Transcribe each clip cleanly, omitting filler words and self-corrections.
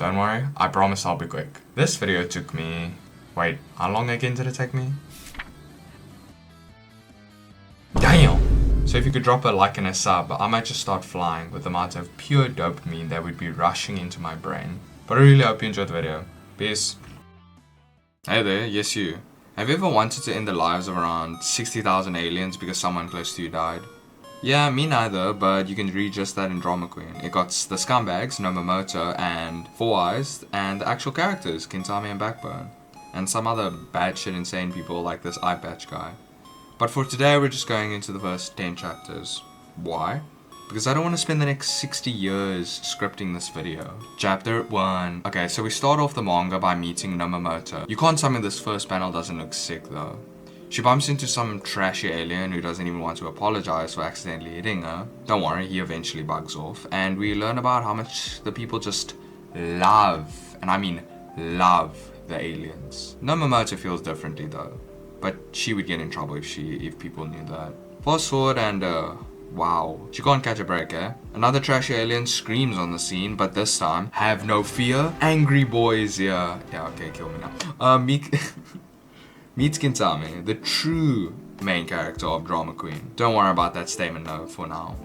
Don't worry, I promise I'll be quick. This video took me... Wait, how long again did it take me? Damn! So if you could drop a like and a sub, I might just start flying with the amount of pure dopamine that would be rushing into my brain. But I really hope you enjoyed the video. Peace. Hey there, yes you. Have you ever wanted to end the lives of around 60,000 aliens because someone close to you died? Yeah, me neither, but you can read just that in Drama Queen. It got the scumbags, Nomomoto and Four Eyes, and the actual characters, Kintami and Backbone. And some other bad shit insane people like this eye patch guy. But for today we're just going into the first 10 chapters. Why? Because I don't want to spend the next 60 years scripting this video. Chapter 1. Okay, so we start off the manga by meeting Nomomoto. You can't tell me this first panel doesn't look sick though. She bumps into some trashy alien who doesn't even want to apologize for accidentally hitting her. Don't worry, he eventually bugs off. And we learn about how much the people just love, and I mean love, the aliens. Nomomoto feels differently though. But she would get in trouble if people knew that. Fast forward and wow. She can't catch a break, eh? Another trashy alien screams on the scene, but this time, have no fear. Angry boys, yeah. Yeah, okay, kill me now. Meets Kintami, the true main character of Drama Queen. Don't worry about that statement though for now.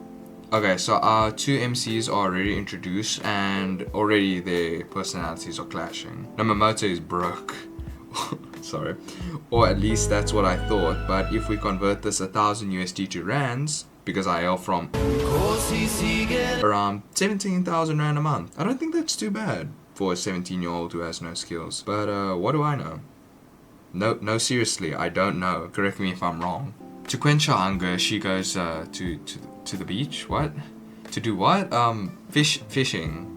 Okay, so our two MCs are already introduced and already their personalities are clashing. Nomomoto is broke. Sorry. Or at least that's what I thought, but if we convert this 1,000 USD to rands, because I hail from around 17,000 rand a month. I don't think that's too bad for a 17-year-old who has no skills. But what do I know? No, seriously, I don't know. Correct me if I'm wrong. To quench her hunger, she goes to the beach. What? To do what? Fishing.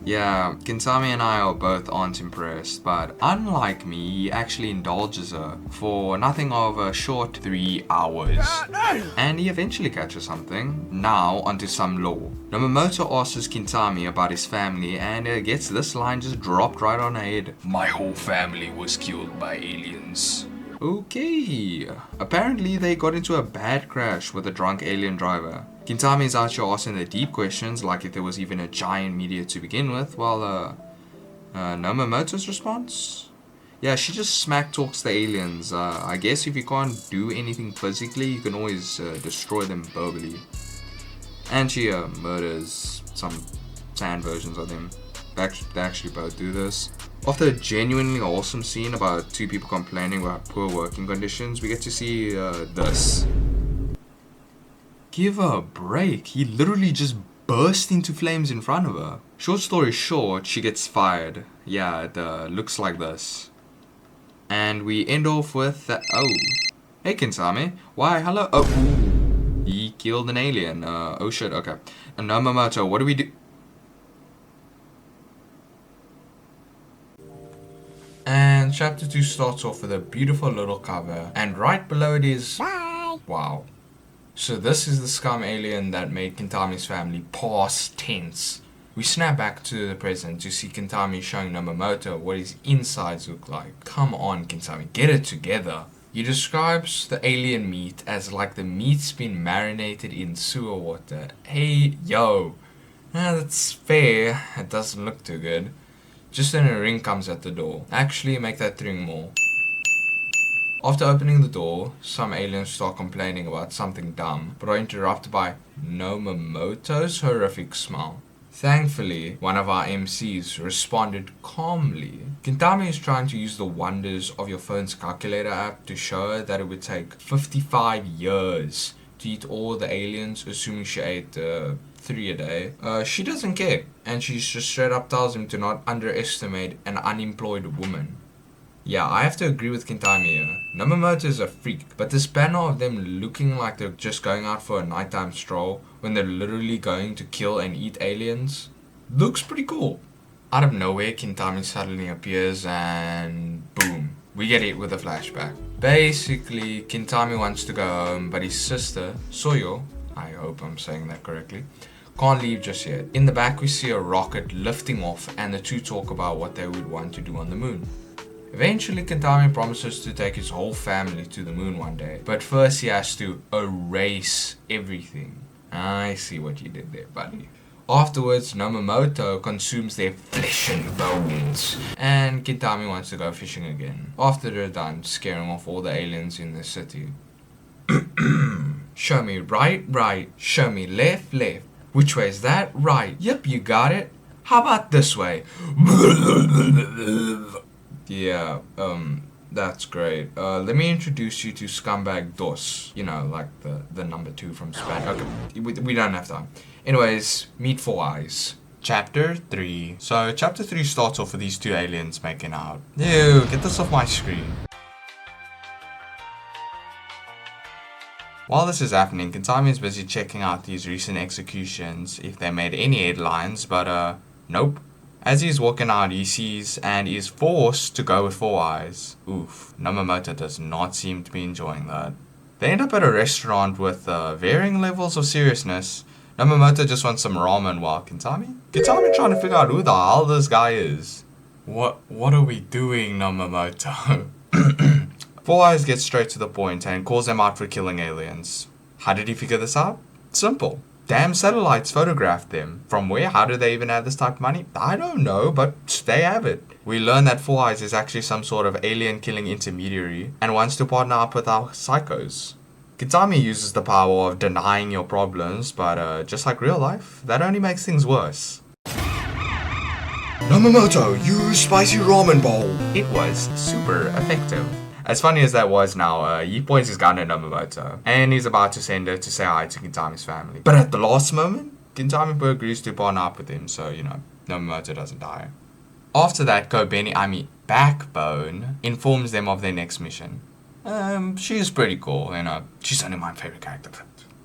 Yeah, Kintami and I are both aren't impressed, but unlike me, he actually indulges her for nothing of a short 3 hours. And he eventually catches something. Now, onto some lore. Nomomoto asks Kintami about his family and gets this line just dropped right on her head. My whole family was killed by aliens. Okay. Apparently they got into a bad crash with a drunk alien driver. Kintami is out here asking the deep questions, like if there was even a giant meteor to begin with, while Nomomoto's response? Yeah, she just smack talks the aliens. I guess if you can't do anything physically, you can always destroy them verbally. And she murders some sand versions of them. They actually both do this. After a genuinely awesome scene about two people complaining about poor working conditions, we get to see this. Give her a break. He literally just burst into flames in front of her. Short story short, she gets fired. Yeah, it looks like this. And we end off with oh. Hey Kintami. Why, hello. Oh, ooh. He killed an alien. Oh shit, okay. And Nomomoto, what do we do? And chapter 2 starts off with a beautiful little cover. And right below it is... Bye. Wow. So this is the scum alien that made Kintami's family past tense. We snap back to the present to see Kintami showing Nomomoto what his insides look like. Come on Kintami, get it together. He describes the alien meat as like the meat's been marinated in sewer water. Hey, yo. That's fair. It doesn't look too good. Just then a ring comes at the door. Actually, make that ring more. After opening the door, some aliens start complaining about something dumb, but are interrupted by Nomomoto's horrific smile. Thankfully, one of our MCs responded calmly. Kintami is trying to use the wonders of your phone's calculator app to show her that it would take 55 years to eat all the aliens, assuming she ate 3 a day. She doesn't care, and she just straight up tells him to not underestimate an unemployed woman. Yeah, I have to agree with Kintami here. Nomomoto is a freak, but this panel of them looking like they're just going out for a nighttime stroll when they're literally going to kill and eat aliens looks pretty cool. Out of nowhere, Kintami suddenly appears and boom, we get hit with a flashback. Basically, Kintami wants to go home, but his sister, Soyo, I hope I'm saying that correctly, can't leave just yet. In the back we see a rocket lifting off and the two talk about what they would want to do on the moon. Eventually, Kintami promises to take his whole family to the moon one day, but first he has to erase everything. I see what you did there, buddy. Afterwards, Nomomoto consumes their flesh and bones, and Kintami wants to go fishing again. After they're done scaring off all the aliens in the city. Show me right, right. Show me left, left. Which way is that? Right. Yep, you got it. How about this way? Yeah, that's great. Let me introduce you to Scumbag Dos. You know, like the number 2 from Spain. Okay, we don't have time. Anyways, meet Four Eyes. Chapter 3. So, Chapter 3 starts off with these 2 aliens making out. Ew, get this off my screen. While this is happening, Kintami is busy checking out these recent executions, if they made any headlines, but nope. As he's walking out, he sees and is forced to go with Four Eyes. Oof, Nomomoto does not seem to be enjoying that. They end up at a restaurant with varying levels of seriousness. Nomomoto just wants some ramen while Kintami trying to figure out who the hell this guy is. What are we doing, Nomomoto? Four Eyes gets straight to the point and calls them out for killing aliens. How did he figure this out? Simple. Damn satellites photographed them. From where? How do they even have this type of money? I don't know, but they have it. We learn that Four Eyes is actually some sort of alien killing intermediary and wants to partner up with our psychos. Kintami uses the power of denying your problems, but just like real life, that only makes things worse. Nomomoto, use spicy ramen bowl. It was super effective. As funny as that was now, he points his gun at Nomomoto, and he's about to send her to say hi to Kintami's family. But at the last moment, Kintami agrees to partner up with him, so, you know, Nomomoto doesn't die. After that, Backbone informs them of their next mission. She's pretty cool, you know, she's only my favorite character.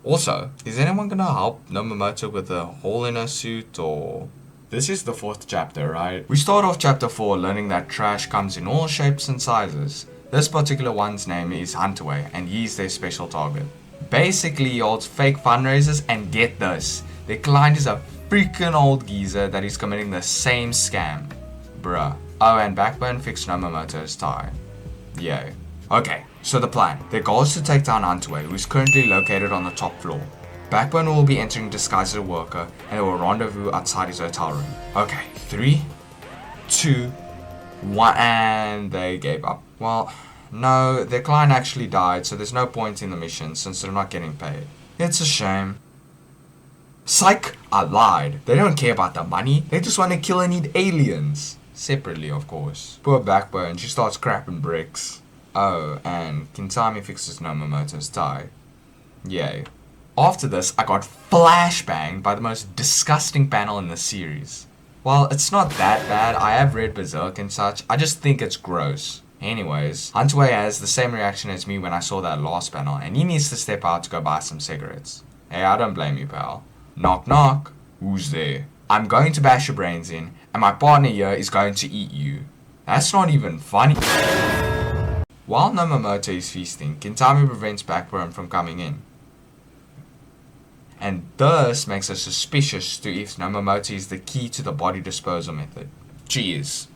Also, is anyone gonna help Nomomoto with a hole in her suit, or... This is the 4th chapter, right? We start off chapter 4 learning that trash comes in all shapes and sizes. This particular one's name is Huntaway, and he's their special target. Basically, he holds fake fundraisers, and get this, their client is a freaking old geezer that is committing the same scam. Bruh. Oh, and Backbone fixed Nomomoto's tie. Yay. Okay, so the plan. Their goal is to take down Huntaway, who is currently located on the top floor. Backbone will be entering disguised as a worker, and they will rendezvous outside his hotel room. Okay, 3, 2, 1, and they gave up. Well, no, their client actually died, so there's no point in the mission since they're not getting paid. It's a shame. Psych! I lied. They don't care about the money, they just want to kill and eat aliens. Separately, of course. Poor Backbone, she starts crapping bricks. Oh, and Kintami fixes Nomomoto's tie. Yay. After this, I got flashbanged by the most disgusting panel in the series. Well, it's not that bad, I have read Berserk and such, I just think it's gross. Anyways, Huntaway has the same reaction as me when I saw that last panel, and he needs to step out to go buy some cigarettes. Hey, I don't blame you, pal. Knock knock. Who's there? I'm going to bash your brains in, and my partner here is going to eat you. That's not even funny. While Nomomoto is feasting, Kintami prevents Backbone from coming in. And this makes us suspicious to if Nomomoto is the key to the body disposal method. Cheers.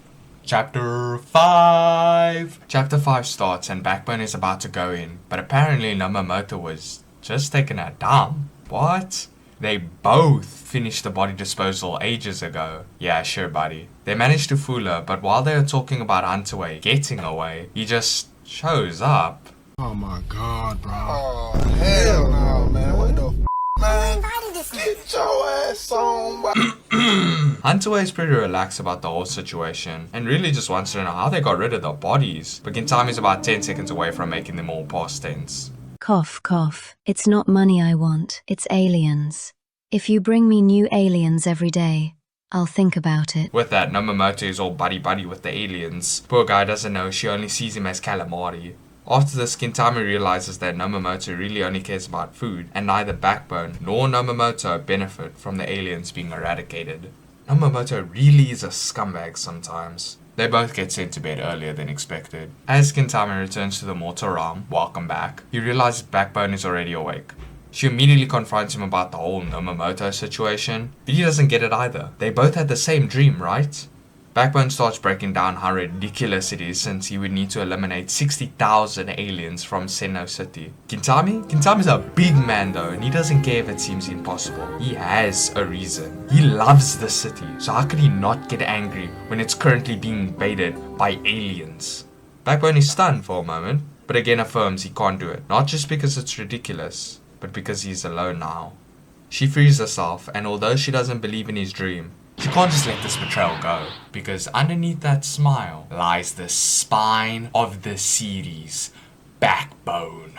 Chapter 5. Chapter 5 starts and Backbone is about to go in, but apparently Nomomoto was just taking a dump. What? They both finished the body disposal ages ago. Yeah, sure, buddy. They managed to fool her, but while they were talking about Huntaway getting away, he just shows up. Oh my god, bro. Oh, hell no, man. What the f***, man? Get your ass on, bro. Huntaway is pretty relaxed about the whole situation and really just wants to know how they got rid of the bodies, but Kintami's about 10 seconds away from making them all past tense. Cough, cough. It's not money I want, it's aliens. If you bring me new aliens every day, I'll think about it. With that, Nomomoto is all buddy-buddy with the aliens. Poor guy doesn't know, she only sees him as calamari. After this, Kintami realizes that Nomomoto really only cares about food, and neither Backbone nor Nomomoto benefit from the aliens being eradicated. Nomomoto really is a scumbag sometimes. They both get sent to bed earlier than expected. As Kintami returns to the mortal realm, welcome back, he realizes Backbone is already awake. She immediately confronts him about the whole Nomomoto situation, but he doesn't get it either. They both had the same dream, right? Backbone starts breaking down how ridiculous it is since he would need to eliminate 60,000 aliens from Senno City. Kintami's a big man though, and he doesn't care if it seems impossible. He has a reason. He loves the city, so how could he not get angry when it's currently being invaded by aliens? Backbone is stunned for a moment, but again affirms he can't do it. Not just because it's ridiculous, but because he's alone now. She frees herself, and although she doesn't believe in his dream, she can't just let this betrayal go, because underneath that smile lies the spine of the series, Backbone.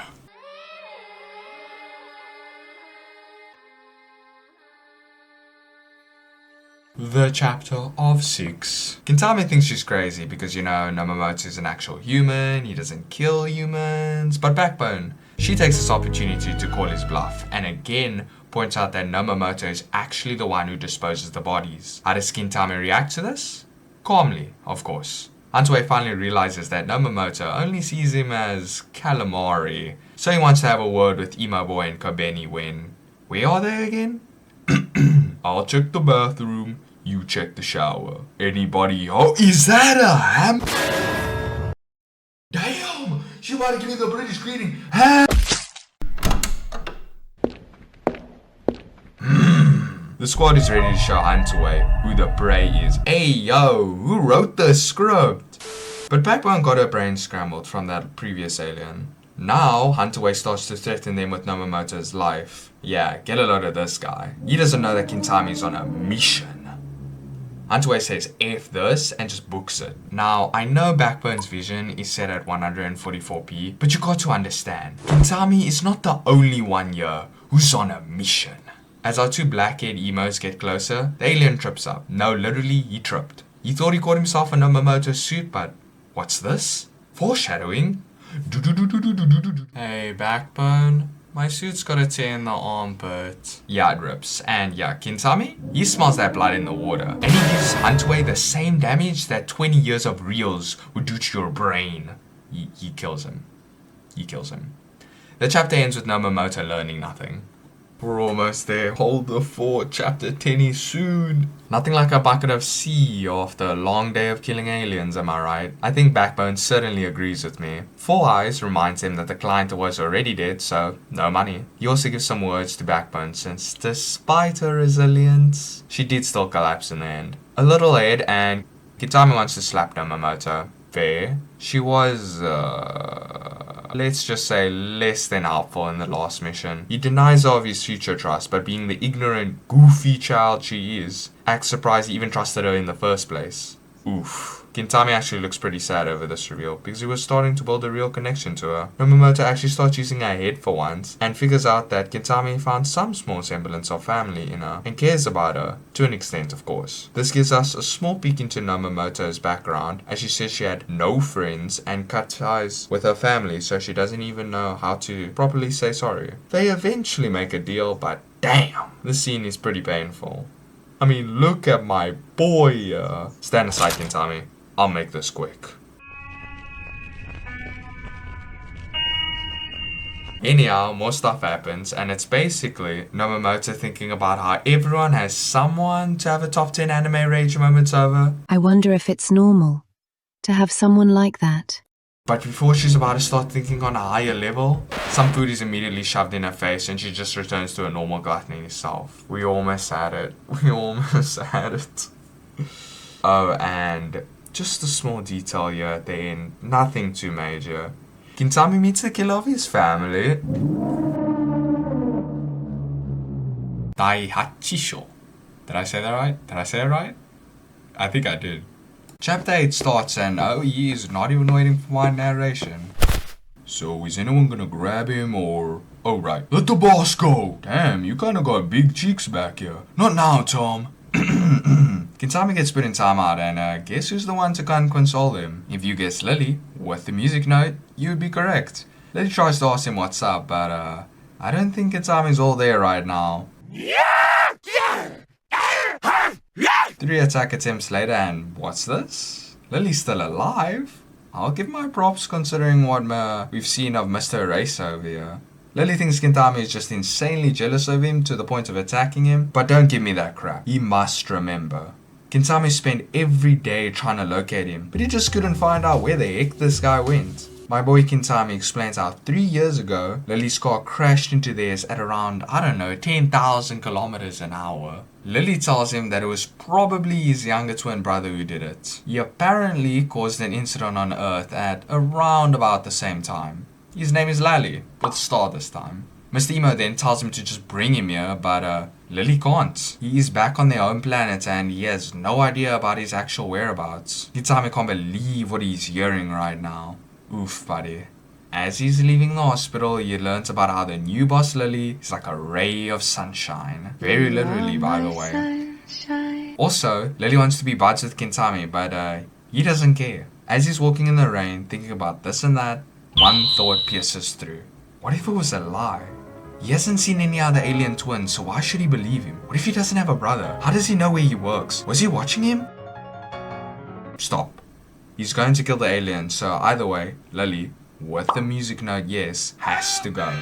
The chapter of 6. Kintami thinks she's crazy because, Nomomoto is an actual human, he doesn't kill humans, but Backbone, she takes this opportunity to call his bluff, and again points out that Nomomoto is actually the one who disposes the bodies. How does Kintami react to this? Calmly, of course. Huntaway finally realizes that Nomomoto only sees him as calamari, so he wants to have a word with Emo Boy and Kobeni when... Where are they again? I'll check the bathroom, you check the shower. Anybody... Oh, is that a ham? Damn! She might have given me the British greeting. Ham! The squad is ready to show Huntaway who the prey is. Hey yo, who wrote the script? But Backbone got her brain scrambled from that previous alien. Now, Huntaway starts to threaten them with Nomomoto's life. Yeah, get a load of this guy. He doesn't know that Kintami's on a mission. Huntaway says F this and just books it. Now, I know Backbone's vision is set at 144p, but you got to understand, Kintami is not the only one here who's on a mission. As our two black-haired emos get closer, the alien trips up. No, literally, he tripped. He thought he caught himself a Nomomoto suit, but what's this? Foreshadowing? Hey, Backbone. My suit's got a tear in the armpit. Yeah, it rips. And yeah, Kintami? He smells that blood in the water. And he gives Huntaway the same damage that 20 years of reels would do to your brain. He kills him. He kills him. The chapter ends with Nomomoto learning nothing. We're almost there. Hold the fort. Chapter 10 is soon. Nothing like a bucket of sea after a long day of killing aliens, am I right? I think Backbone certainly agrees with me. Four Eyes reminds him that the client was already dead, so no money. He also gives some words to Backbone since, despite her resilience, she did still collapse in the end. A little aid and Kintami wants to slap Nomomoto. Fair. She was, let's just say less than helpful in the last mission. He denies her of his future trust, but being the ignorant, goofy child she is, acts surprised he even trusted her in the first place. Oof. Kintami actually looks pretty sad over this reveal, because he was starting to build a real connection to her. Nomomoto actually starts using her head for once, and figures out that Kintami found some small semblance of family in her, and cares about her, to an extent of course. This gives us a small peek into Nomomoto's background, as she says she had no friends, and cut ties with her family, so she doesn't even know how to properly say sorry. They eventually make a deal, but damn, this scene is pretty painful. I mean, look at my boy. Stand aside, Kintami. I'll make this quick. Anyhow, more stuff happens, and it's basically Nomomoto thinking about how everyone has someone to have a top 10 anime rage moments over. I wonder if it's normal to have someone like that. But before she's about to start thinking on a higher level, some food is immediately shoved in her face and she just returns to a normal gluttony self. We almost had it. We almost had it. Oh, and just a small detail here at the end. Nothing too major. Kintami meets the killer of his family. Daihachisho. Did I say that right? Did I say it right? I think I did. Chapter 8 starts and he is not even waiting for my narration. So is anyone gonna grab him or... Oh right, let the boss go! Damn, you kinda got big cheeks back here. Not now, Tom. Kintami gets put in timeout and guess who's the one to come console him? If you guess Lily, with the music note, you would be correct. Lily tries to ask him what's up, but I don't think Kintami's all there right now. 3 attack attempts later and what's this? Lily's still alive? I'll give my props considering what we've seen of Mr. Eraser over here. Lily thinks Kintami is just insanely jealous of him to the point of attacking him, but don't give me that crap. He must remember. Kintami spent every day trying to locate him, but he just couldn't find out where the heck this guy went. My boy Kintami explains how 3 years ago, Lily's car crashed into theirs at around, 10,000 kilometers an hour. Lily tells him that it was probably his younger twin brother who did it. He apparently caused an incident on Earth at around about the same time. His name is Lally, with star this time. Mr. Emo then tells him to just bring him here, but Lily can't. He is back on their home planet and he has no idea about his actual whereabouts. Kintami can't believe what he's hearing right now. Oof, buddy. As he's leaving the hospital, he learns about how the new boss Lily is like a ray of sunshine. Very literally, by the way. Sunshine. Also, Lily wants to be buds with Kintami, but he doesn't care. As he's walking in the rain, thinking about this and that, one thought pierces through. What if it was a lie? He hasn't seen any other alien twins, so why should he believe him? What if he doesn't have a brother? How does he know where he works? Was he watching him? Stop. He's going to kill the alien, so either way, Lily, with the music note yes, has to go.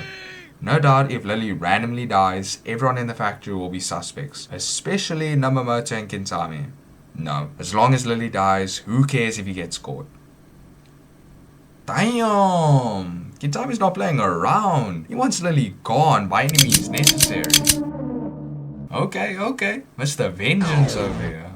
No doubt if Lily randomly dies, everyone in the factory will be suspects, especially Nobumoto and Kintami. No, as long as Lily dies, who cares if he gets caught? Damn! Kintami's not playing around. He wants Lily gone by any means necessary. Okay, Mr. Vengeance over here.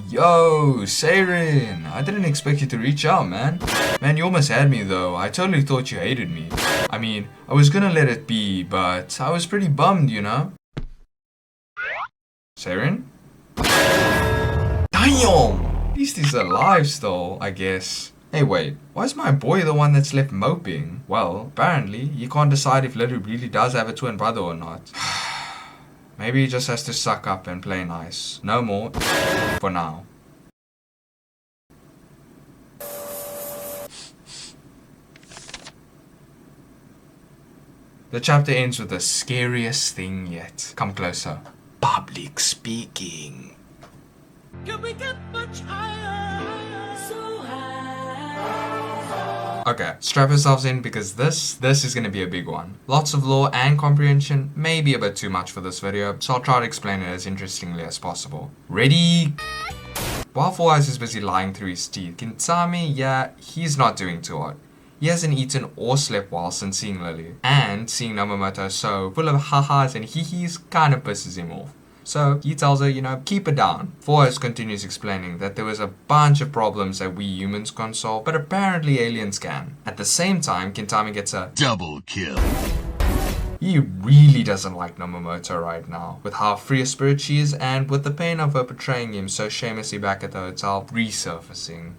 Yo, Seirin, I didn't expect you to reach out, man. Man, you almost had me though. I totally thought you hated me. I mean, I was gonna let it be, but I was pretty bummed, you know? Seirin? Damn! At least he's alive still, I guess. Hey wait, why is my boy the one that's left moping? Well, apparently, he can't decide if Lily really does have a twin brother or not. Maybe he just has to suck up and play nice. No more. For now. The chapter ends with the scariest thing yet. Come closer. Public speaking. Can we get much higher? So high. Okay, strap yourselves in because this is going to be a big one. Lots of lore and comprehension, may be a bit too much for this video, so I'll try to explain it as interestingly as possible. Ready? While Four Eyes is busy lying through his teeth, Kintami, yeah, he's not doing too hot. He hasn't eaten or slept well since seeing Lily, and seeing Nobumoto so full of ha-has and hee-hees kind of pisses him off. So he tells her, keep it down. Four Eyes continues explaining that there was a bunch of problems that we humans can't solve, but apparently aliens can. At the same time, Kintami gets a double kill. He really doesn't like Nobumoto right now, with how free a spirit she is and with the pain of her betraying him so shamelessly back at the hotel resurfacing.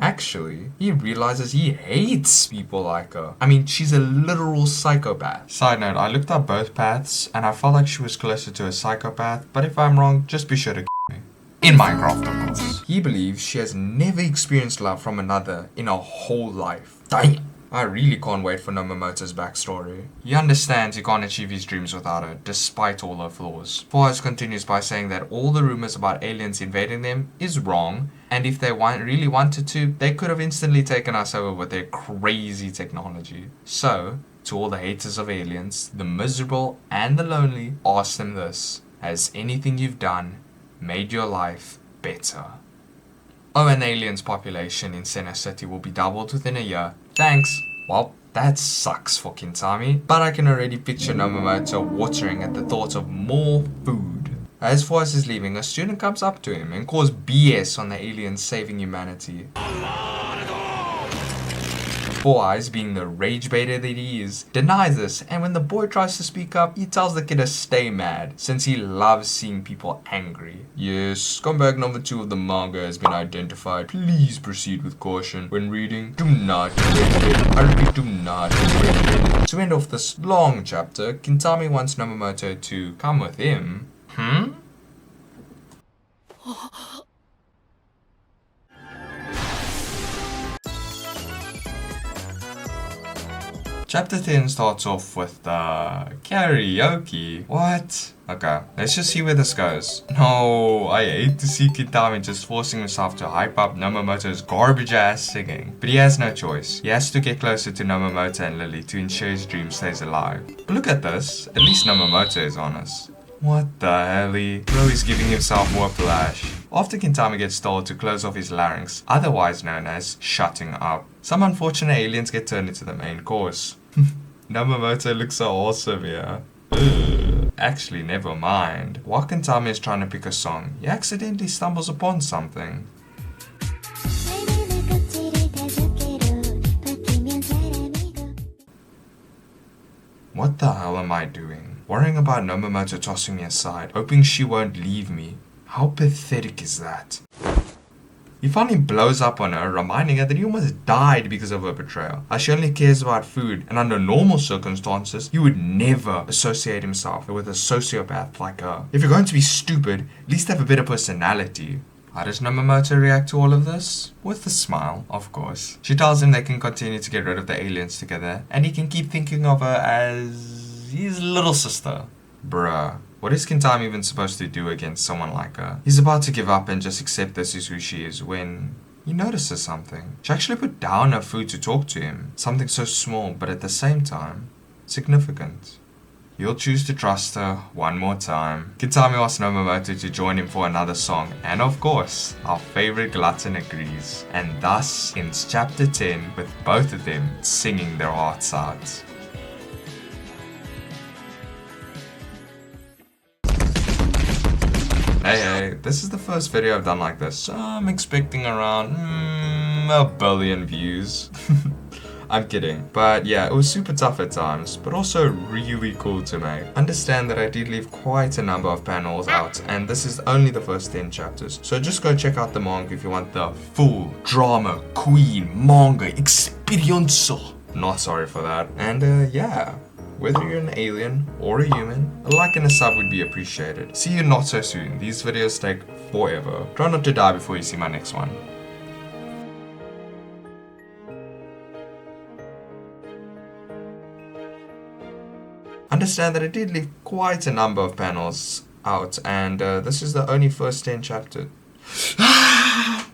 Actually, he realizes he hates people like her. I mean, she's a literal psychopath. Side note, I looked up both paths and I felt like she was closer to a psychopath, but if I'm wrong, just be sure to me. In Minecraft, of course. He believes she has never experienced love from another in her whole life. Damn! I really can't wait for Nobumoto's backstory. He understands he can't achieve his dreams without her, despite all her flaws. Four Eyes continues by saying that all the rumors about aliens invading them is wrong, and if they really wanted to, they could have instantly taken us over with their crazy technology. So, to all the haters of aliens, the miserable and the lonely, ask them this: has anything you've done made your life better? Oh, and the aliens' population in Senna City will be doubled within a year. Thanks. Well, that sucks for Kintami, but I can already picture Nobumoto watering at the thought of more food. As Four Eyes is leaving, a student comes up to him and calls BS on the aliens saving humanity. Four Eyes, being the rage baiter that he is, denies this, and when the boy tries to speak up, he tells the kid to stay mad, since he loves seeing people angry. Yes, scumbag number 2 of the manga has been identified. Please proceed with caution. When reading, do not get irritated. I repeat, do not get irritated. To end off this long chapter, Kintami wants Nobumoto to come with him. Chapter 10 starts off with karaoke. What? Okay, let's just see where this goes. No, I hate to see Kitami just forcing himself to hype up Nomomoto's garbage ass singing. But he has no choice. He has to get closer to Nomomoto and Lily to ensure his dream stays alive. But look at this, at least Nomomoto is honest. What the helly? Bro is giving himself whiplash. After Kintami gets told to close off his larynx, otherwise known as shutting up, some unfortunate aliens get turned into the main course. Nomomoto looks so awesome here. Actually, never mind. While Kintami is trying to pick a song, he accidentally stumbles upon something. What the hell am I doing? Worrying about Nomomoto tossing me aside, hoping she won't leave me. How pathetic is that? He finally blows up on her, reminding her that he almost died because of her betrayal. As she only cares about food, and under normal circumstances, he would never associate himself with a sociopath like her. If you're going to be stupid, at least have a bit of personality. How does Nomomoto react to all of this? With a smile, of course. She tells him they can continue to get rid of the aliens together, and he can keep thinking of her as his little sister. Bruh. What is Kintami even supposed to do against someone like her? He's about to give up and just accept this is who she is when he notices something. She actually put down her food to talk to him. Something so small, but at the same time, significant. He'll choose to trust her one more time. Kintami asks Nomomoto to join him for another song, and of course, our favorite glutton agrees. And thus ends chapter 10 with both of them singing their hearts out. Hey, this is the first video I've done like this, so I'm expecting around 1 billion views. I'm kidding. But yeah, it was super tough at times, but also really cool to make. Understand that I did leave quite a number of panels out, and this is only the first 10 chapters. So just go check out the manga if you want the full drama queen manga experience. Not sorry for that. And yeah. Whether you're an alien or a human, a like and a sub would be appreciated. See you not so soon. These videos take forever. Try not to die before you see my next one. Understand that I did leave quite a number of panels out, and this is the only first 10 chapters.